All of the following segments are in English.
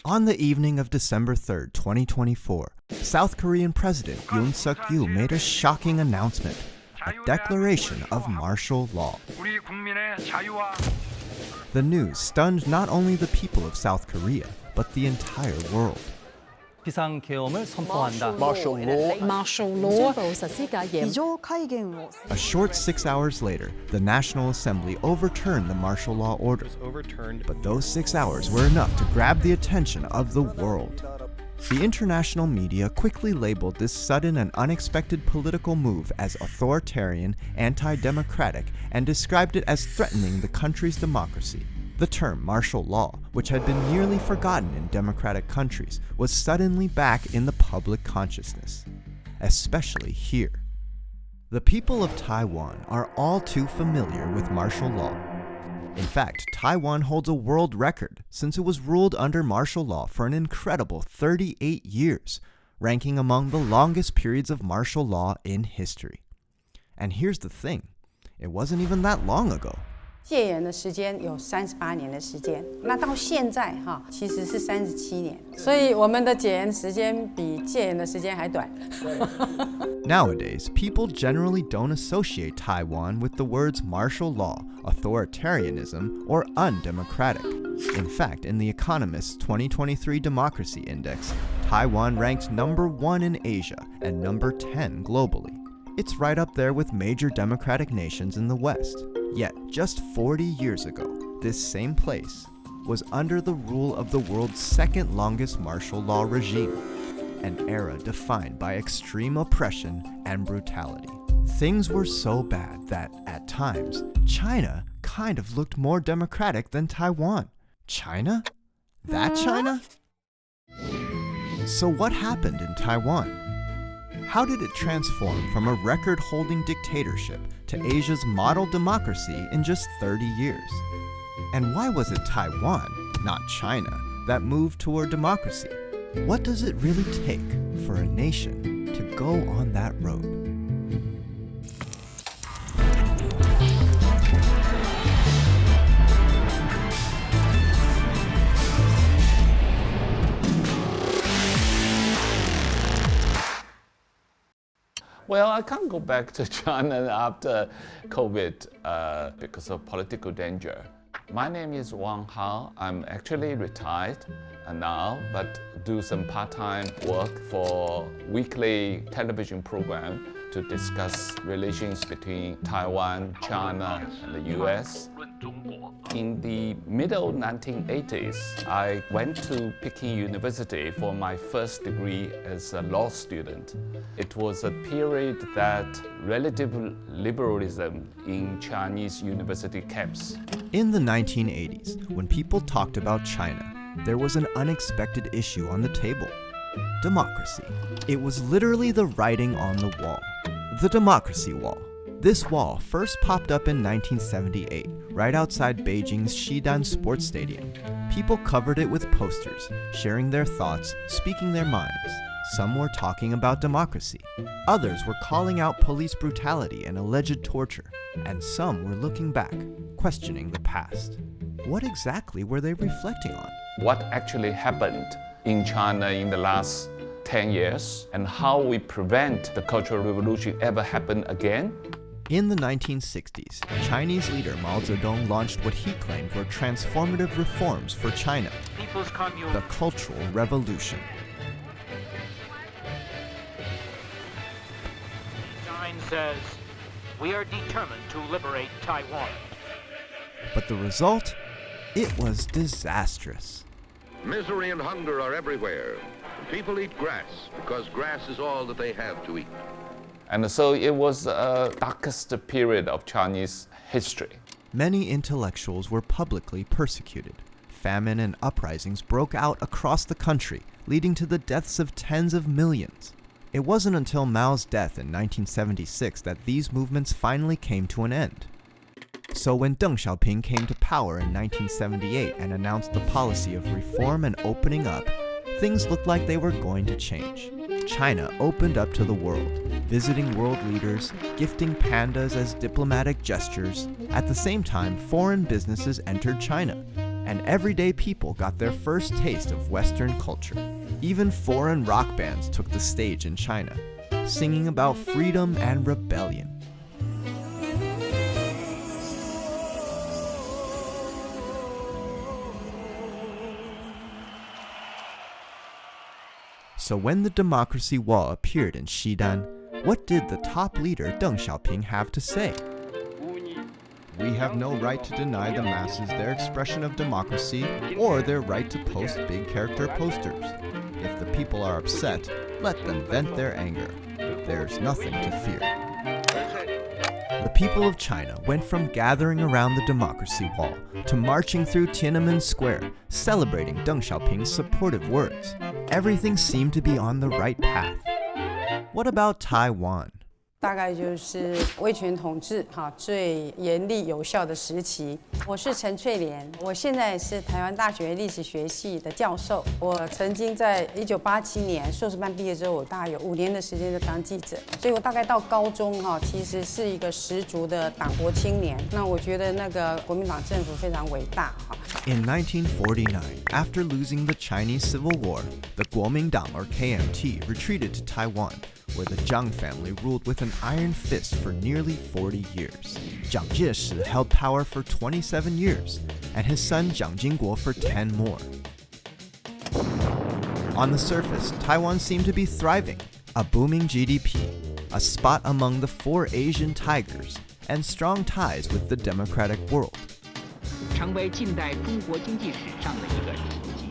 On the evening of December 3rd, 2024, South Korean President Yoon Suk-yeol made a shocking announcement, a declaration of martial law. The news stunned not only the people of South Korea, but the entire world. 비상계엄을 선포한다. Martial law. A short 6 hours later, the National Assembly overturned the martial law order. But those 6 hours were enough to grab the attention of the world. The international media quickly labeled this sudden and unexpected political move as authoritarian, anti-democratic, and described it as threatening the country's democracy. The term martial law, which had been nearly forgotten in democratic countries, was suddenly back in the public consciousness, especially here. The people of Taiwan are all too familiar with martial law. In fact, Taiwan holds a world record since it was ruled under martial law for an incredible 38 years, ranking among the longest periods of martial law in history. And here's the thing, it wasn't even that long ago. 戒严的时间有38年的时间，那到现在其实是37年，所以我们的解严时间比戒严的时间还短。Nowadays, people generally don't associate Taiwan with the words martial law, authoritarianism, or undemocratic. In fact, in The Economist's 2023 Democracy Index, Taiwan ranked number 1 in Asia and number 10 globally. It's right up there with major democratic nations in the West. Yet, just 40 years ago, this same place was under the rule of the world's second longest martial law regime, an era defined by extreme oppression and brutality. Things were so bad that, at times, China kind of looked more democratic than Taiwan. China? That China? So what happened in Taiwan? How did it transform from a record-holding dictatorship to Asia's model democracy in just 30 years? And why was it Taiwan, not China, that moved toward democracy? What does it really take for a nation to go on that road? Well, I can't go back to China after COVID because of political danger. My name is Wang Hao. I'm actually retired now, but do some part-time work for weekly television program to discuss relations between Taiwan, China, and the US. In the middle 1980s, I went to Peking University for my first degree as a law student. It was a period that relative liberalism in Chinese university camps. In the 1980s, when people talked about China, there was an unexpected issue on the table: democracy. It was literally the writing on the wall, the democracy wall. This wall first popped up in 1978, right outside Beijing's Xidan Sports Stadium. People covered it with posters, sharing their thoughts, speaking their minds. Some were talking about democracy. Others were calling out police brutality and alleged torture. And some were looking back, questioning the past. What exactly were they reflecting on? What actually happened in China in the last 10 years and how we prevent the Cultural Revolution ever happen again? In the 1960s, Chinese leader Mao Zedong launched what he claimed were transformative reforms for China, the Cultural Revolution. Sign says, "We are determined to liberate Taiwan." But the result? It was disastrous. Misery and hunger are everywhere. People eat grass because grass is all that they have to eat. And so it was the darkest period of Chinese history. Many intellectuals were publicly persecuted. Famine and uprisings broke out across the country, leading to the deaths of tens of millions. It wasn't until Mao's death in 1976 that these movements finally came to an end. So when Deng Xiaoping came to power in 1978 and announced the policy of reform and opening up, things looked like they were going to change. China opened up to the world, visiting world leaders, gifting pandas as diplomatic gestures. At the same time, foreign businesses entered China, and everyday people got their first taste of Western culture. Even foreign rock bands took the stage in China, singing about freedom and rebellion. So when the democracy wall appeared in Xidan, what did the top leader Deng Xiaoping have to say? We have no right to deny the masses their expression of democracy or their right to post big character posters. If the people are upset, let them vent their anger. There's nothing to fear. The people of China went from gathering around the democracy wall to marching through Tiananmen Square, celebrating Deng Xiaoping's supportive words. Everything seemed to be on the right path. What about Taiwan? 大概就是威权统治最严厉有效的时期。我是陈翠莲，我现在是台湾大学历史学系的教授。我曾经在1987年硕士班毕业之后，我大概有5年的时间在当记者，所以我大概到高中其实是一个十足的党国青年。那我觉得那个国民党政府非常伟大。In 1949, after losing the Chinese Civil War, the Kuomintang or KMT retreated to Taiwan, where the Jiang family ruled with an iron fist for nearly 40 years. Jiang Jieshi held power for 27 years, and his son Jiang Jingguo for 10 more. On the surface, Taiwan seemed to be thriving, a booming GDP, a spot among the 4 Asian tigers, and strong ties with the democratic world. 成为近代中国经济史上的一个奇迹。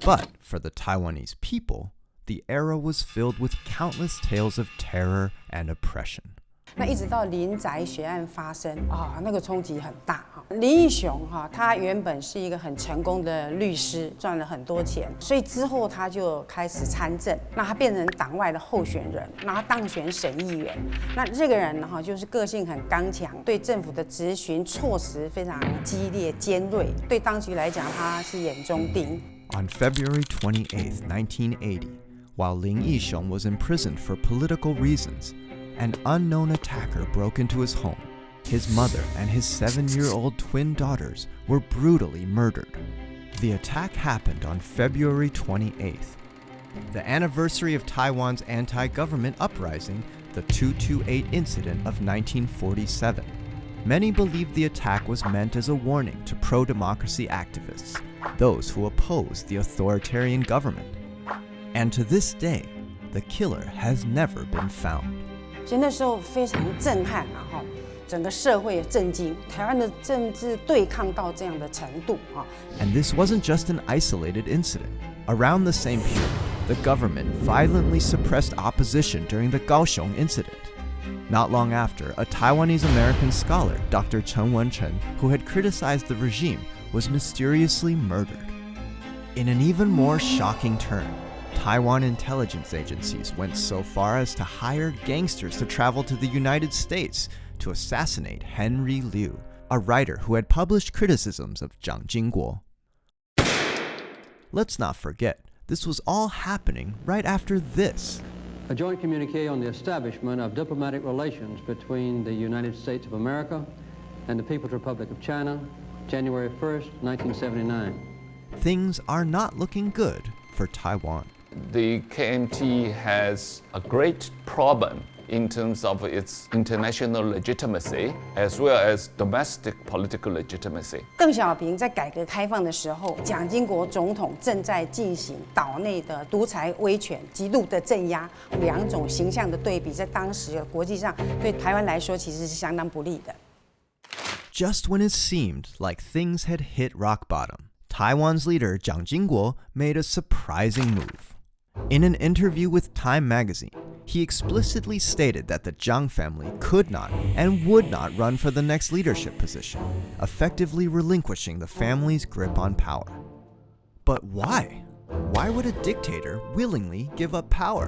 But for the Taiwanese people, the era was filled with countless tales of terror and oppression. 那一直到林宅血案发生那个冲击很大林义雄他原本是一个很成功的律师，赚了很多钱，所以之后他就开始参政，那他变成党外的候选人，那他当选省议员。那这个人就是个性很刚强，对政府的质询措辞非常激烈尖锐，对当局来讲他是眼中钉。On February 28, 1980, while Lin Yixiong was imprisoned for political reasons, an unknown attacker broke into his home. His mother and his 7-year-old twin daughters were brutally murdered. The attack happened on February 28th, the anniversary of Taiwan's anti-government uprising, the 228 incident of 1947. Many believe the attack was meant as a warning to pro-democracy activists, those who oppose the authoritarian government. And to this day, the killer has never been found. 所以那时候非常震撼整个社会也震惊，台湾的政治对抗到这样的程度And this wasn't just an isolated incident. Around the same period, the government violently suppressed opposition during the Kaohsiung incident. Not long after, a Taiwanese-American scholar, Dr. Chen Wenchen, who had criticized the regime, was mysteriously murdered. In an even more shocking turn, Taiwan intelligence agencies went so far as to hire gangsters to travel to the United States to assassinate Henry Liu, a writer who had published criticisms of Jiang Jingguo. Let's not forget, this was all happening right after this. A joint communique on the establishment of diplomatic relations between the United States of America and the People's Republic of China, January 1st, 1979. Things are not looking good for Taiwan. The KMT has a great problem in terms of its international legitimacy as well as domestic political legitimacy. 邓小平在改革开放的时候，蒋经国总统正在进行岛内的独裁威权极度的镇压，两种形象的对比，在当时的国际上对台湾来说其实是相当不利的。Just when it seemed like things had hit rock bottom, Taiwan's leader Jiang Jingguo made a surprising move. In an interview with Time magazine, he explicitly stated that the Jiang family could not and would not run for the next leadership position, effectively relinquishing the family's grip on power. But why? Why would a dictator willingly give up power?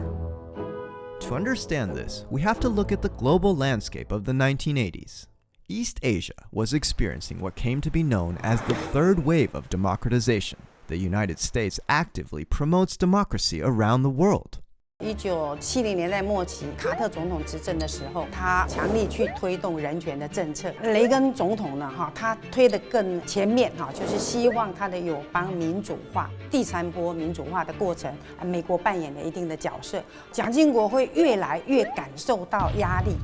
To understand this, we have to look at the global landscape of the 1980s. East Asia was experiencing what came to be known as the third wave of democratization. The United States actively promotes democracy around the world. 1970年代末期，卡特总统执政的时候，他强力去推动人权的政策。雷根总统呢，他推得更前面就是希望他的友邦民主化。第3波民主化的过程，美国扮演了一定的角色。蒋经国会越来越感受到压力。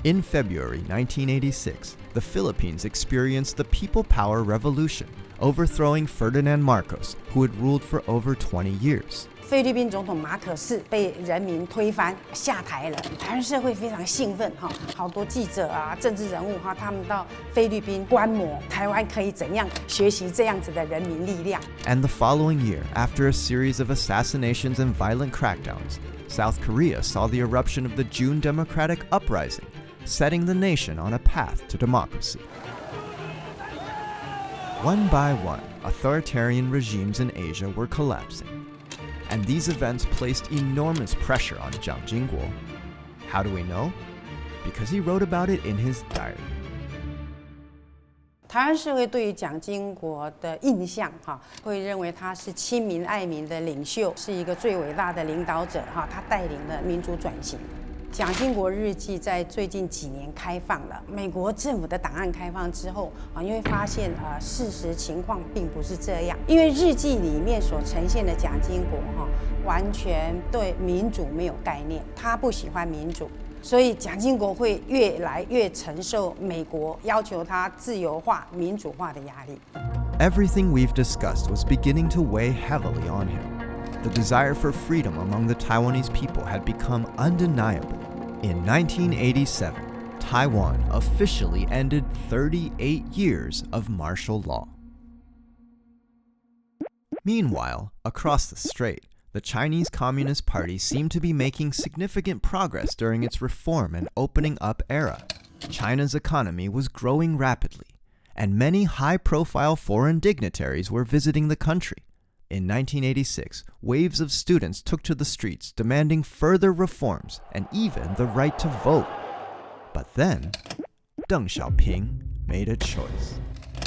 In February 1986, the Philippines experienced the People Power Revolution, overthrowing Ferdinand Marcos, who had ruled for over 20 years. 菲律宾总统马可仕被人民推翻下台了，台湾社会非常兴奋好多记者啊、政治人物他们到菲律宾观摩台湾可以怎样学习这样子的人民力量。And the following year, after a series of assassinations and violent crackdowns, South Korea saw the eruption of the June Democratic Uprising, setting the nation on a path to democracy. One by one, authoritarian regimes in Asia were collapsing. And these events placed enormous pressure on Jiang Jingguo. How do we know? Because he wrote about it in his diary. 台湾社会对于蒋经国的印象会认为他是亲民爱民的领袖，是一个最伟大的领导者他带领了民主转型。蒋经国日记在最近几年开放了，美国政府的档案开放之后你会发现事实情况并不是这样，因为日记里面所呈现的蒋经国完全对民主没有概念，他不喜欢民主，所以蒋经国会越来越承受美国要求他自由化、民主化的压力。Everything we've discussed was beginning to weigh heavily on him. The desire for freedom among the Taiwanese people had become undeniable. In 1987, Taiwan officially ended 38 years of martial law. Meanwhile, across the strait, the Chinese Communist Party seemed to be making significant progress during its reform and opening up era. China's economy was growing rapidly, and many high-profile foreign dignitaries were visiting the country. In 1986, waves of students took to the streets demanding further reforms and even the right to vote. But then, Deng Xiaoping made a choice.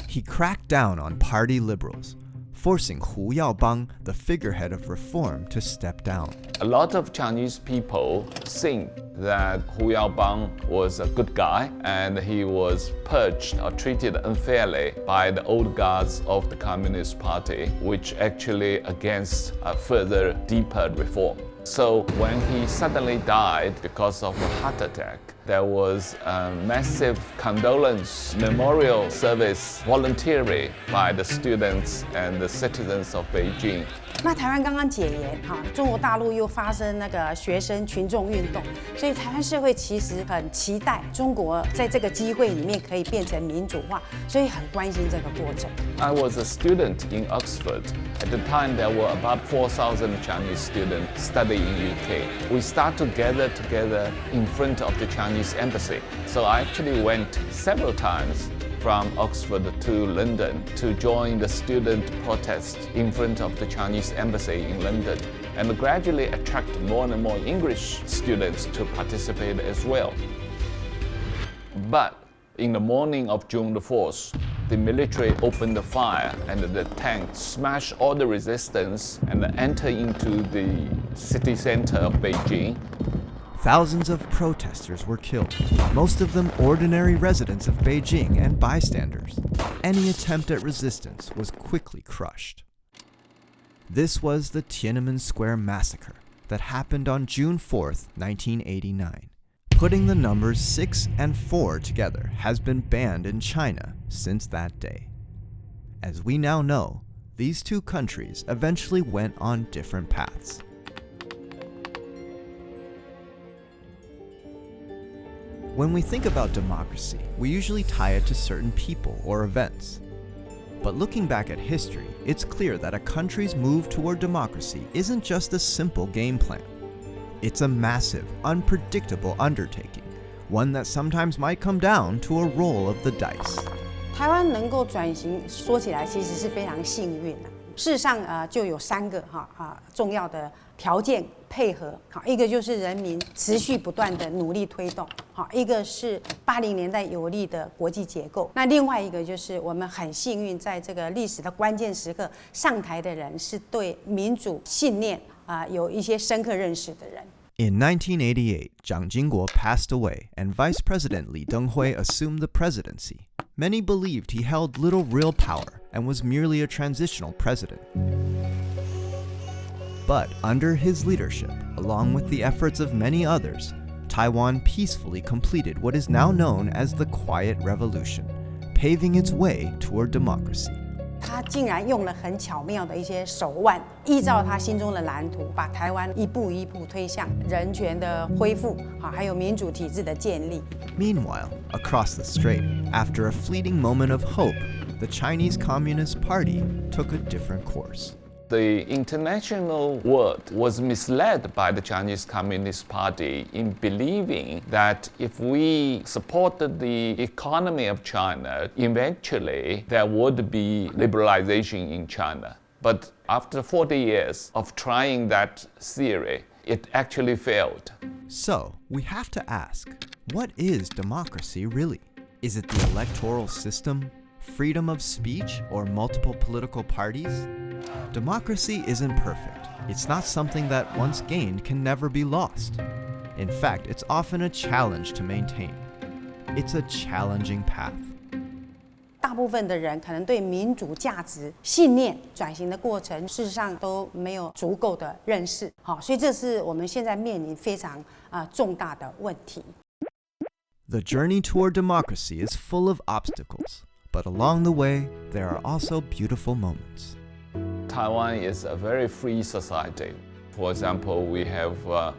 He cracked down on party liberals, forcing Hu Yaobang, the figurehead of reform, to step down. A lot of Chinese people think that Hu Yaobang was a good guy and he was purged or treated unfairly by the old guards of the Communist Party, which actually against a further deeper reform. So when he suddenly died because of a heart attack, there was a massive condolence memorial service voluntarily by the students and the citizens of Beijing. 那台湾刚刚解严中国大陆又发生那个学生群众运动，所以台湾社会其实很期待中国在这个机会里面可以变成民主化，所以很关心这个过程。I was a student in Oxford. At the time, there were about 4,000 Chinese students studying in UK. We started to gather together in front of the Chinese embassy. So I actually went several times from Oxford to London to join the student protest in front of the Chinese embassy in London, and gradually attract more and more English students to participate as well. But in the morning of June the 4th, the military opened the fire and the tank smashed all the resistance and entered into the city center of Beijing. Thousands of protesters were killed, most of them ordinary residents of Beijing and bystanders. Any attempt at resistance was quickly crushed. This was the Tiananmen Square massacre that happened on June 4th, 1989. Putting the numbers 6 and 4 together has been banned in China since that day. As we now know, these two countries eventually went on different paths. When we think about democracy, we usually tie it to certain people or events. But looking back at history, it's clear that a country's move toward democracy isn't just a simple game plan. It's a massive, unpredictable undertaking, one that sometimes might come down to a roll of the dice. 台湾能够转型，说起来其实是非常幸运的。事实上就有3个重要的条件配合，一个就是人民持续不断的努力推动，一个是80年代有利的国际结构，那另外一个就是我们很幸运在这个历史的关键时刻上台的人是对民主信念有一些深刻认识的人。In 1988, Jiang Jingguo passed away and Vice President Li Denghui assumed the presidency. Many believed he held little real power and was merely a transitional president. But under his leadership, along with the efforts of many others, Taiwan peacefully completed what is now known as the Quiet Revolution, paving its way toward democracy. 他竟然用了很巧妙的一些手腕，依照他心中的蓝图，把台湾一步一步推向人权的恢复，还有民主体制的建立。Meanwhile, across the strait, after a fleeting moment of hope, the Chinese Communist Party took a different course. The international world was misled by the Chinese Communist Party in believing that if we supported the economy of China, eventually there would be liberalization in China. But after 40 years of trying that theory, it actually failed. So, we have to ask, what is democracy really? Is it the electoral system, freedom of speech, or multiple political parties? Democracy isn't perfect. It's not something that once gained can never be lost. In fact, it's often a challenge to maintain. It's a challenging path. 大部分的人可能对民主价值、信念转型的过程，事实上都没有足够的认识。所以这是我们现在面临非常重大的问题。The journey toward democracy is full of obstacles, but along the way, there are also beautiful moments. Taiwan is a very free society. For example, we have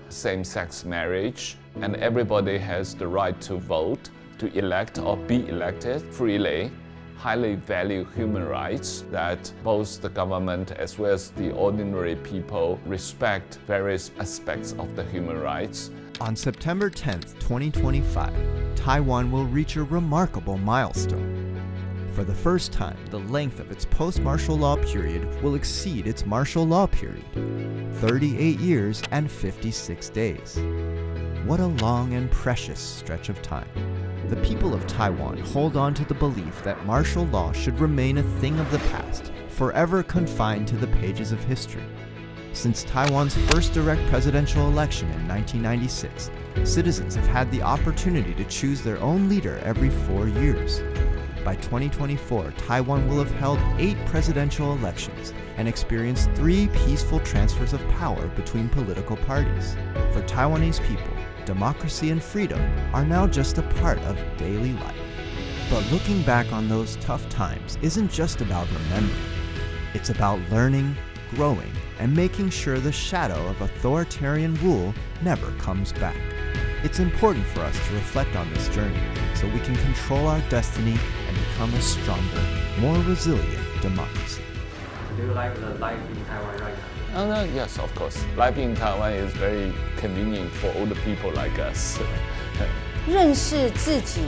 same-sex marriage, and everybody has the right to vote, to elect or be elected freely. Highly value human rights, that both the government as well as the ordinary people respect various aspects of the human rights. On September 10th, 2025, Taiwan will reach a remarkable milestone. For the first time, the length of its post-martial law period will exceed its martial law period, 38 years and 56 days. What a long and precious stretch of time. The people of Taiwan hold on to the belief that martial law should remain a thing of the past, forever confined to the pages of history. Since Taiwan's first direct presidential election in 1996, citizens have had the opportunity to choose their own leader every 4 years. By 2024, Taiwan will have held 8 presidential elections and experienced 3 peaceful transfers of power between political parties. For Taiwanese people, democracy and freedom are now just a part of daily life. But looking back on those tough times isn't just about remembering. It's about learning, growing, and making sure the shadow of authoritarian rule never comes back. It's important for us to reflect on this journey so we can control our destiny and become a stronger, more resilient democracy. Do you like the life in Taiwan right now? Yes, of course. Life in Taiwan is very convenient for older people like us. 认识自己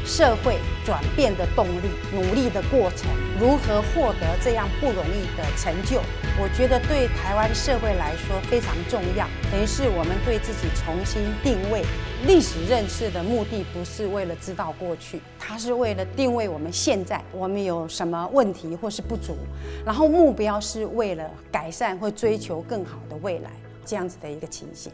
社会转变的动力、努力的过程，如何获得这样不容易的成就，我觉得对台湾社会来说非常重要。等于是我们对自己重新定位。历史认识的目的不是为了知道过去，它是为了定位我们现在，我们有什么问题或是不足，然后目标是为了改善或追求更好的未来，这样子的一个情形。